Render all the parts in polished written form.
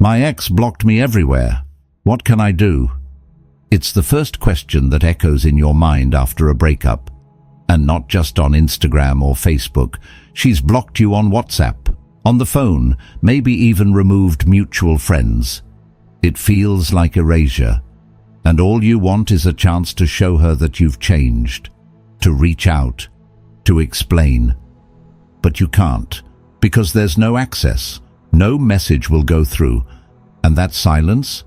My ex blocked me everywhere. What can I do? It's the first question that echoes in your mind after a breakup. And not just on Instagram or Facebook. She's blocked you on WhatsApp, on the phone, maybe even removed mutual friends. It feels like erasure. And all you want is a chance to show her that you've changed, to reach out, to explain. But you can't, because there's no access. No message will go through. And that silence?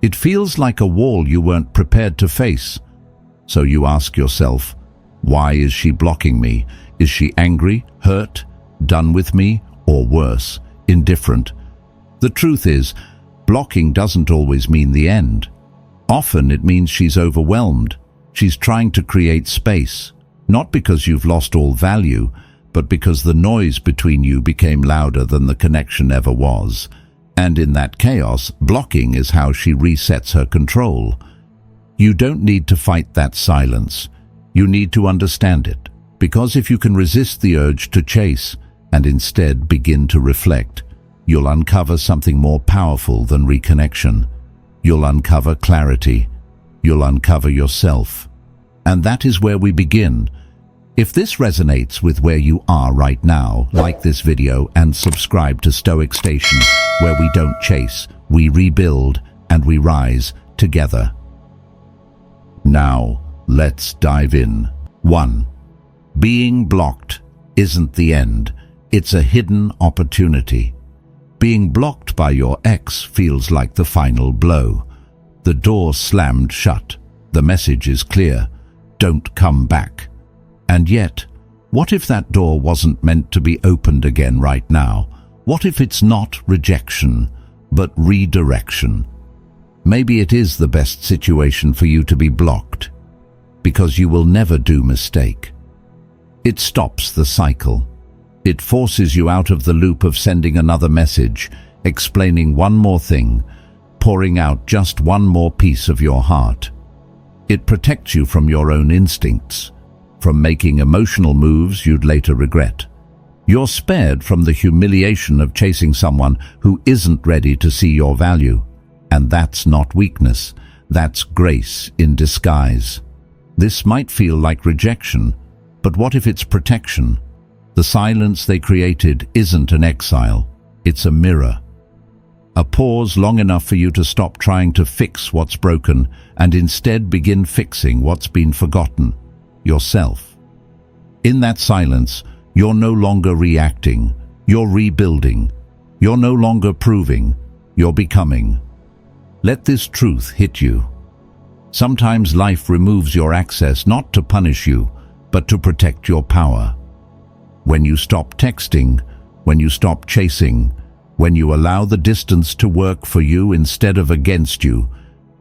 It feels like a wall you weren't prepared to face. So you ask yourself, why is she blocking me? Is she angry, hurt, done with me, or worse, indifferent? The truth is, blocking doesn't always mean the end. Often it means she's overwhelmed. She's trying to create space, not because you've lost all value, but because the noise between you became louder than the connection ever was. And in that chaos, blocking is how she resets her control. You don't need to fight that silence. You need to understand it, because if you can resist the urge to chase and instead begin to reflect, you'll uncover something more powerful than reconnection. You'll uncover clarity. You'll uncover yourself. And that is where we begin. If this resonates with where you are right now, like this video and subscribe to Stoic Station, where we don't chase, we rebuild, and we rise together. Now, let's dive in. 1. Being blocked isn't the end. It's a hidden opportunity. Being blocked by your ex feels like the final blow. The door slammed shut. The message is clear. Don't come back. And yet, what if that door wasn't meant to be opened again right now? What if it's not rejection, but redirection? Maybe it is the best situation for you to be blocked, because you will never do mistake. It stops the cycle. It forces you out of the loop of sending another message, explaining one more thing, pouring out just one more piece of your heart. It protects you from your own instincts, from making emotional moves you'd later regret. You're spared from the humiliation of chasing someone who isn't ready to see your value. And that's not weakness, that's grace in disguise. This might feel like rejection, but what if it's protection? The silence they created isn't an exile, it's a mirror. A pause long enough for you to stop trying to fix what's broken and instead begin fixing what's been forgotten, yourself. In that silence, you're no longer reacting, you're rebuilding. You're no longer proving, you're becoming. Let this truth hit you. Sometimes life removes your access not to punish you, but to protect your power. When you stop texting, when you stop chasing, when you allow the distance to work for you instead of against you,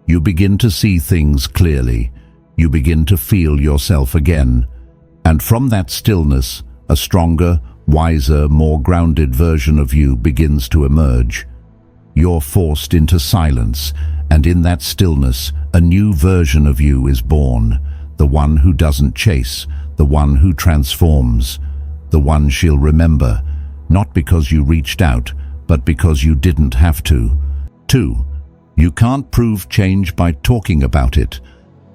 you begin to see things clearly. You begin to feel yourself again. And from that stillness, a stronger, wiser, more grounded version of you begins to emerge. You're forced into silence, and in that stillness, a new version of you is born. The one who doesn't chase, the one who transforms, the one she'll remember, not because you reached out, but because you didn't have to. 2. You can't prove change by talking about it.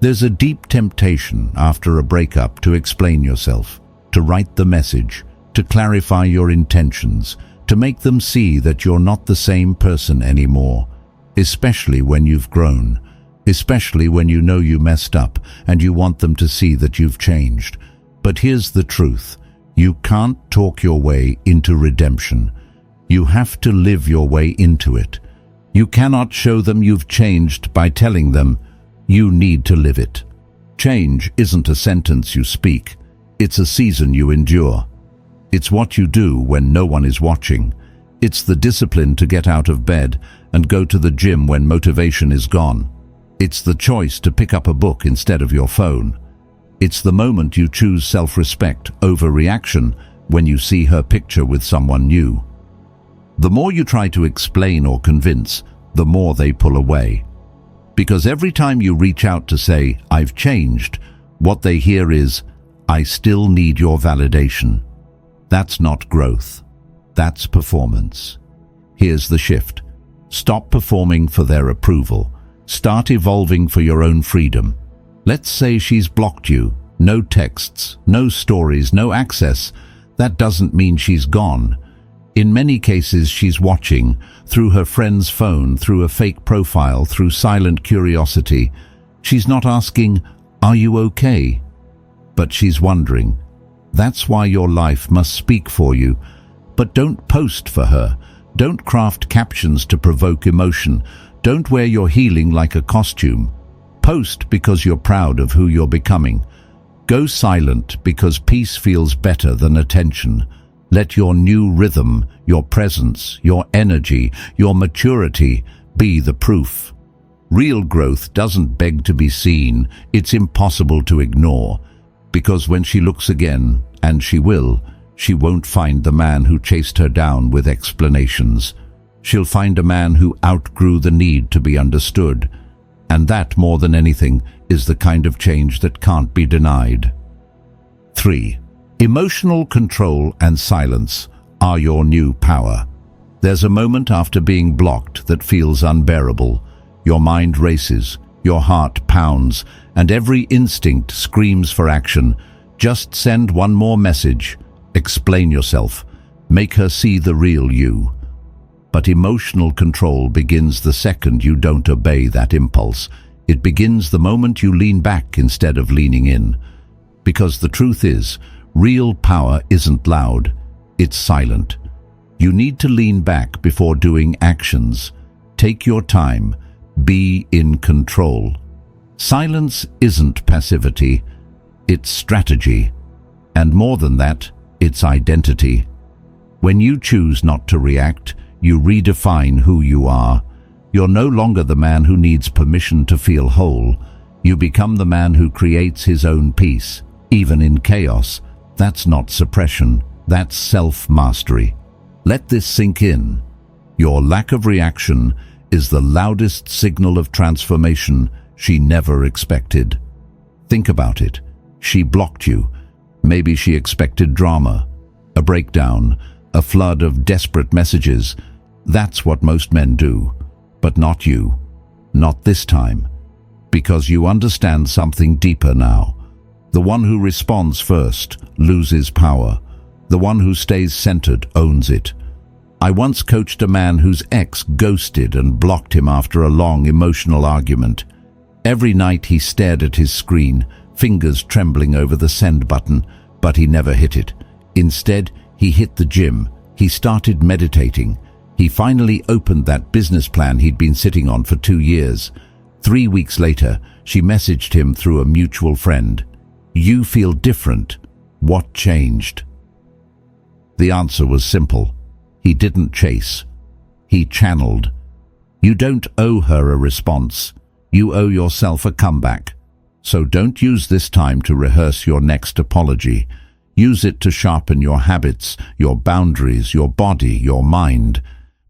There's a deep temptation after a breakup to explain yourself, to write the message, to clarify your intentions, to make them see that you're not the same person anymore, especially when you've grown, especially when you know you messed up and you want them to see that you've changed. But here's the truth. You can't talk your way into redemption. You have to live your way into it. You cannot show them you've changed by telling them you need to live it. Change isn't a sentence you speak. It's a season you endure. It's what you do when no one is watching. It's the discipline to get out of bed and go to the gym when motivation is gone. It's the choice to pick up a book instead of your phone. It's the moment you choose self-respect over reaction when you see her picture with someone new. The more you try to explain or convince, the more they pull away. Because every time you reach out to say, "I've changed," what they hear is, "I still need your validation." That's not growth. That's performance. Here's the shift. Stop performing for their approval. Start evolving for your own freedom. Let's say she's blocked you. No texts, no stories, no access. That doesn't mean she's gone. In many cases, she's watching, through her friend's phone, through a fake profile, through silent curiosity. She's not asking, "Are you okay?" But she's wondering. That's why your life must speak for you. But don't post for her. Don't craft captions to provoke emotion. Don't wear your healing like a costume. Post because you're proud of who you're becoming. Go silent because peace feels better than attention. Let your new rhythm, your presence, your energy, your maturity be the proof. Real growth doesn't beg to be seen. It's impossible to ignore. Because when she looks again, and she will, she won't find the man who chased her down with explanations. She'll find a man who outgrew the need to be understood. And that, more than anything, is the kind of change that can't be denied. 3. Emotional control and silence are your new power. There's a moment after being blocked that feels unbearable. Your mind races, your heart pounds, and every instinct screams for action. Just send one more message. Explain yourself. Make her see the real you. But emotional control begins the second you don't obey that impulse. It begins the moment you lean back instead of leaning in. Because the truth is, real power isn't loud, it's silent. You need to lean back before doing actions. Take your time. Be in control. Silence isn't passivity, it's strategy. And more than that, it's identity. When you choose not to react, you redefine who you are. You're no longer the man who needs permission to feel whole. You become the man who creates his own peace, even in chaos. That's not suppression, that's self-mastery. Let this sink in. Your lack of reaction is the loudest signal of transformation she never expected. Think about it. She blocked you. Maybe she expected drama, a breakdown, a flood of desperate messages. That's what most men do. But not you. Not this time. Because you understand something deeper now. The one who responds first loses power. The one who stays centered owns it. I once coached a man whose ex ghosted and blocked him after a long emotional argument. Every night he stared at his screen, fingers trembling over the send button, but he never hit it. Instead, he hit the gym. He started meditating. He finally opened that business plan he'd been sitting on for 2 years. 3 weeks later, she messaged him through a mutual friend. "You feel different. What changed?" The answer was simple. He didn't chase. He channeled. You don't owe her a response. You owe yourself a comeback. So don't use this time to rehearse your next apology. Use it to sharpen your habits, your boundaries, your body, your mind.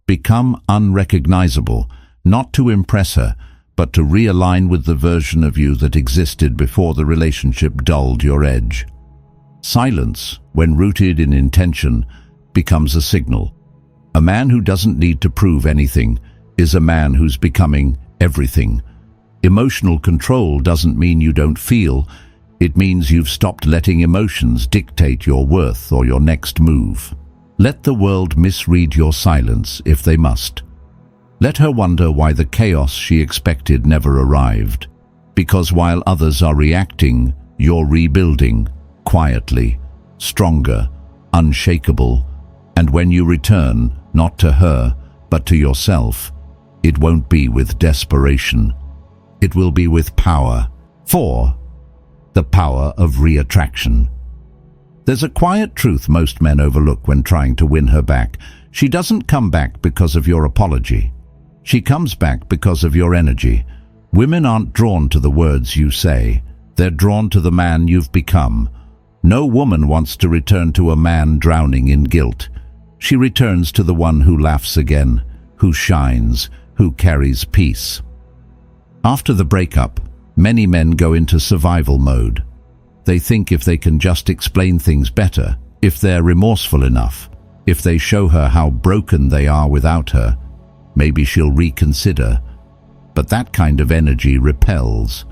Become unrecognizable, not to impress her, but to realign with the version of you that existed before the relationship dulled your edge. Silence, when rooted in intention, becomes a signal. A man who doesn't need to prove anything is a man who's becoming everything. Emotional control doesn't mean you don't feel. It means you've stopped letting emotions dictate your worth or your next move. Let the world misread your silence if they must. Let her wonder why the chaos she expected never arrived. Because while others are reacting, you're rebuilding, quietly, stronger, unshakable. And when you return, not to her, but to yourself, it won't be with desperation. It will be with power. 4. The power of reattraction. There's a quiet truth most men overlook when trying to win her back. She doesn't come back because of your apology. She comes back because of your energy. Women aren't drawn to the words you say. They're drawn to the man you've become. No woman wants to return to a man drowning in guilt. She returns to the one who laughs again, who shines, who carries peace. After the breakup, many men go into survival mode. They think if they can just explain things better, if they're remorseful enough, if they show her how broken they are without her, Maybe she'll reconsider. But that kind of energy repels.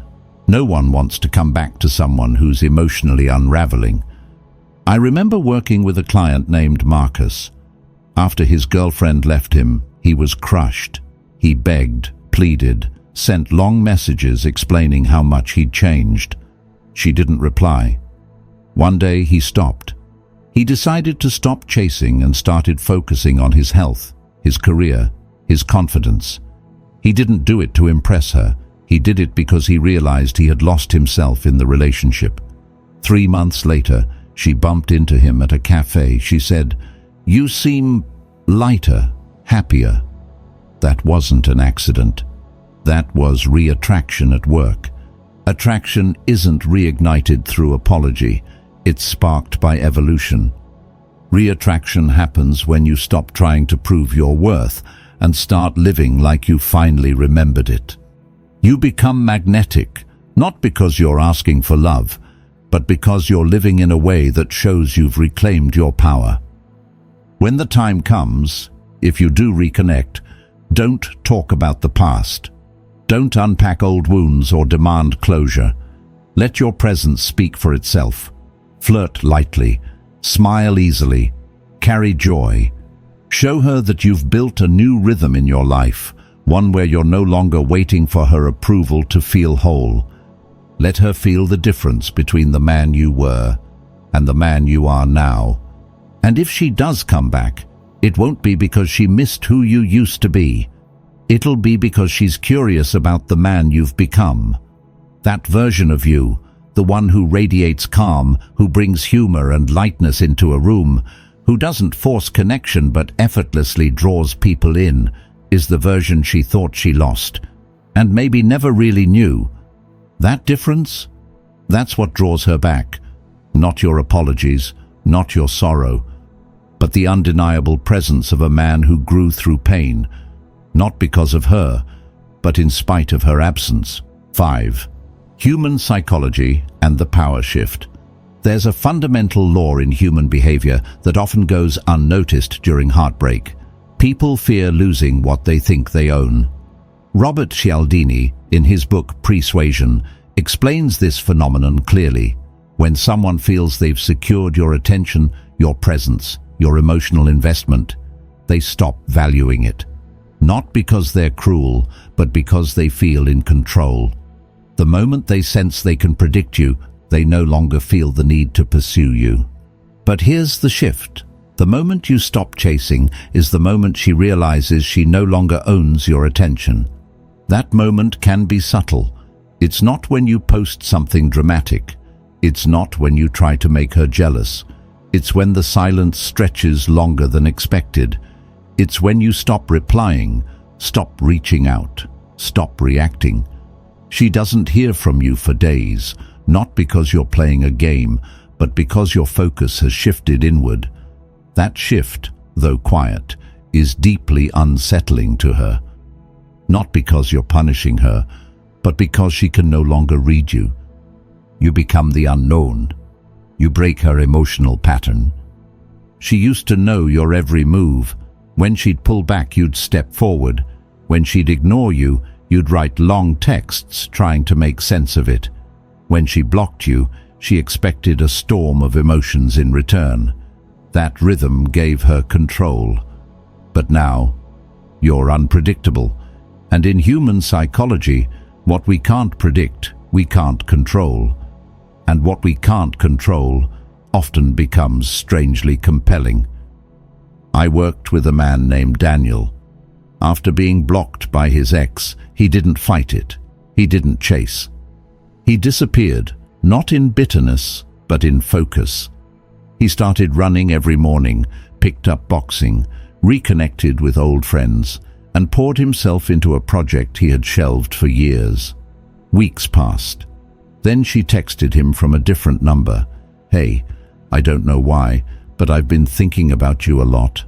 No one wants to come back to someone who's emotionally unraveling. I remember working with a client named Marcus. After his girlfriend left him, he was crushed. He begged, pleaded, sent long messages explaining how much he'd changed. She didn't reply. One day he stopped. He decided to stop chasing and started focusing on his health, his career, his confidence. He didn't do it to impress her. He did it because he realized he had lost himself in the relationship. 3 months later, she bumped into him at a cafe. She said, "You seem lighter, happier." That wasn't an accident. That was reattraction at work. Attraction isn't reignited through apology. It's sparked by evolution. Reattraction happens when you stop trying to prove your worth and start living like you finally remembered it. You become magnetic, not because you're asking for love, but because you're living in a way that shows you've reclaimed your power. When the time comes, if you do reconnect, don't talk about the past. Don't unpack old wounds or demand closure. Let your presence speak for itself. Flirt lightly, smile easily, carry joy. Show her that you've built a new rhythm in your life, one where you're no longer waiting for her approval to feel whole. Let her feel the difference between the man you were and the man you are now. And if she does come back, it won't be because she missed who you used to be. It'll be because she's curious about the man you've become. That version of you, the one who radiates calm, who brings humor and lightness into a room, who doesn't force connection but effortlessly draws people in, is the version she thought she lost, and maybe never really knew. That difference? That's what draws her back. Not your apologies, not your sorrow, but the undeniable presence of a man who grew through pain, not because of her, but in spite of her absence. 5. Human psychology and the power shift. There's a fundamental law in human behavior that often goes unnoticed during heartbreak. People fear losing what they think they own. Robert Cialdini, in his book Persuasion, explains this phenomenon clearly. When someone feels they've secured your attention, your presence, your emotional investment, they stop valuing it. Not because they're cruel, but because they feel in control. The moment they sense they can predict you, they no longer feel the need to pursue you. But here's the shift. The moment you stop chasing is the moment she realizes she no longer owns your attention. That moment can be subtle. It's not when you post something dramatic. It's not when you try to make her jealous. It's when the silence stretches longer than expected. It's when you stop replying, stop reaching out, stop reacting. She doesn't hear from you for days, not because you're playing a game, but because your focus has shifted inward. That shift, though quiet, is deeply unsettling to her. Not because you're punishing her, but because she can no longer read you. You become the unknown. You break her emotional pattern. She used to know your every move. When she'd pull back, you'd step forward. When she'd ignore you, you'd write long texts trying to make sense of it. When she blocked you, she expected a storm of emotions in return. That rhythm gave her control. But now, you're unpredictable. And in human psychology, what we can't predict, we can't control. And what we can't control often becomes strangely compelling. I worked with a man named Daniel. After being blocked by his ex, he didn't fight it. He didn't chase. He disappeared, not in bitterness, but in focus. He started running every morning, picked up boxing, reconnected with old friends, and poured himself into a project he had shelved for years. Weeks passed. Then she texted him from a different number. "Hey, I don't know why, but I've been thinking about you a lot."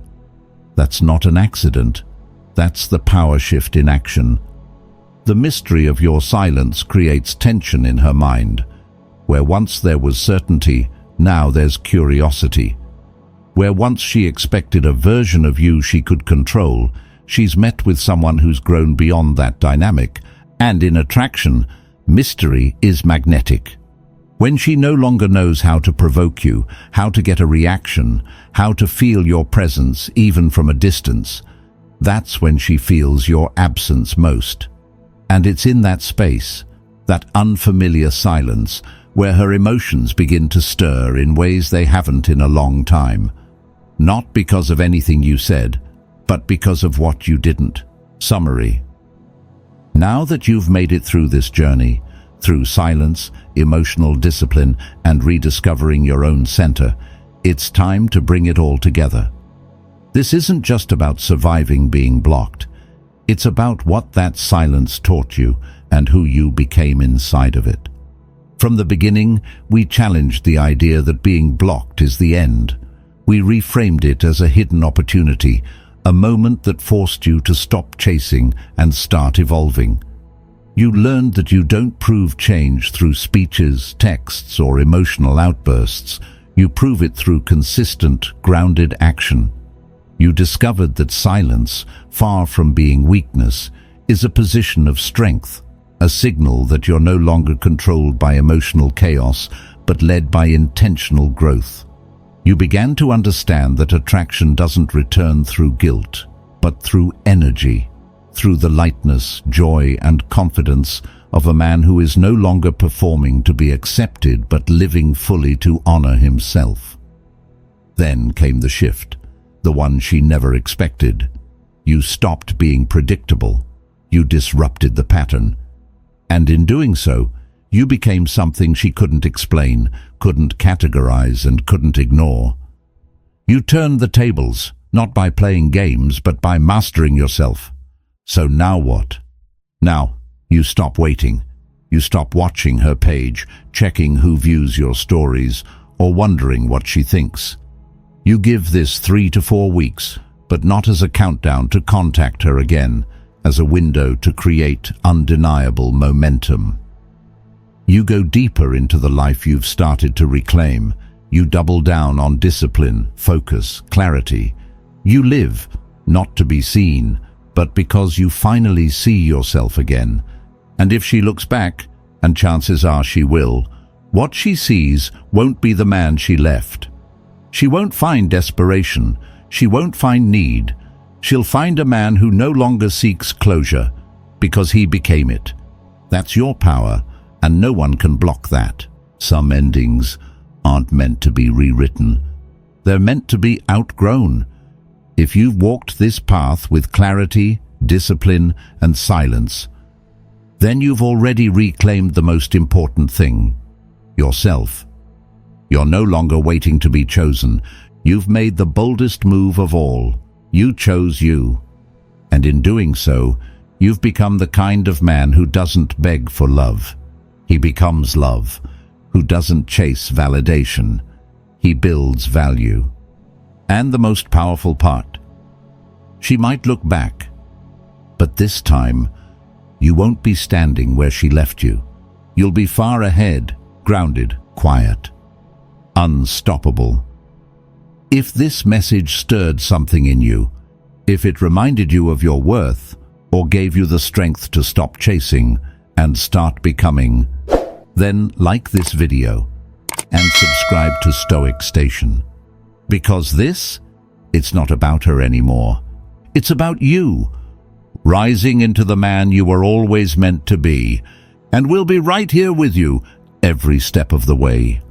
That's not an accident. That's the power shift in action. The mystery of your silence creates tension in her mind. Where once there was certainty, now there's curiosity. Where once she expected a version of you she could control, she's met with someone who's grown beyond that dynamic, and in attraction, mystery is magnetic. When she no longer knows how to provoke you, how to get a reaction, how to feel your presence even from a distance, that's when she feels your absence most. And it's in that space, that unfamiliar silence, where her emotions begin to stir in ways they haven't in a long time. Not because of anything you said, but because of what you didn't. Summary. Now that you've made it through this journey, through silence, emotional discipline, and rediscovering your own center, it's time to bring it all together. This isn't just about surviving being blocked. It's about what that silence taught you and who you became inside of it. From the beginning, we challenged the idea that being blocked is the end. We reframed it as a hidden opportunity, a moment that forced you to stop chasing and start evolving. You learned that you don't prove change through speeches, texts, or emotional outbursts. You prove it through consistent, grounded action. You discovered that silence, far from being weakness, is a position of strength, a signal that you're no longer controlled by emotional chaos, but led by intentional growth. You began to understand that attraction doesn't return through guilt, but through energy, through the lightness, joy, and confidence of a man who is no longer performing to be accepted, but living fully to honor himself. Then came the shift, the one she never expected. You stopped being predictable. You disrupted the pattern. And in doing so, you became something she couldn't explain, couldn't categorize, and couldn't ignore. You turned the tables, not by playing games, but by mastering yourself. So now what? Now, you stop waiting. You stop watching her page, checking who views your stories, or wondering what she thinks. You give this 3 to 4 weeks, but not as a countdown to contact her again, as a window to create undeniable momentum. You go deeper into the life you've started to reclaim. You double down on discipline, focus, clarity. You live, not to be seen, but because you finally see yourself again. And if she looks back, and chances are she will, what she sees won't be the man she left. She won't find desperation. She won't find need. She'll find a man who no longer seeks closure, because he became it. That's your power, and no one can block that. Some endings aren't meant to be rewritten. They're meant to be outgrown. If you've walked this path with clarity, discipline, and silence, then you've already reclaimed the most important thing, yourself. You're no longer waiting to be chosen. You've made the boldest move of all. You chose you. And in doing so, you've become the kind of man who doesn't beg for love. He becomes love, who doesn't chase validation. He builds value. And the most powerful part, she might look back, but this time, you won't be standing where she left you. You'll be far ahead, grounded, quiet, unstoppable. If this message stirred something in you, if it reminded you of your worth, or gave you the strength to stop chasing and start becoming, then like this video and subscribe to Stoic Station. Because it's not about her anymore. It's about you, rising into the man you were always meant to be, and we'll be right here with you every step of the way.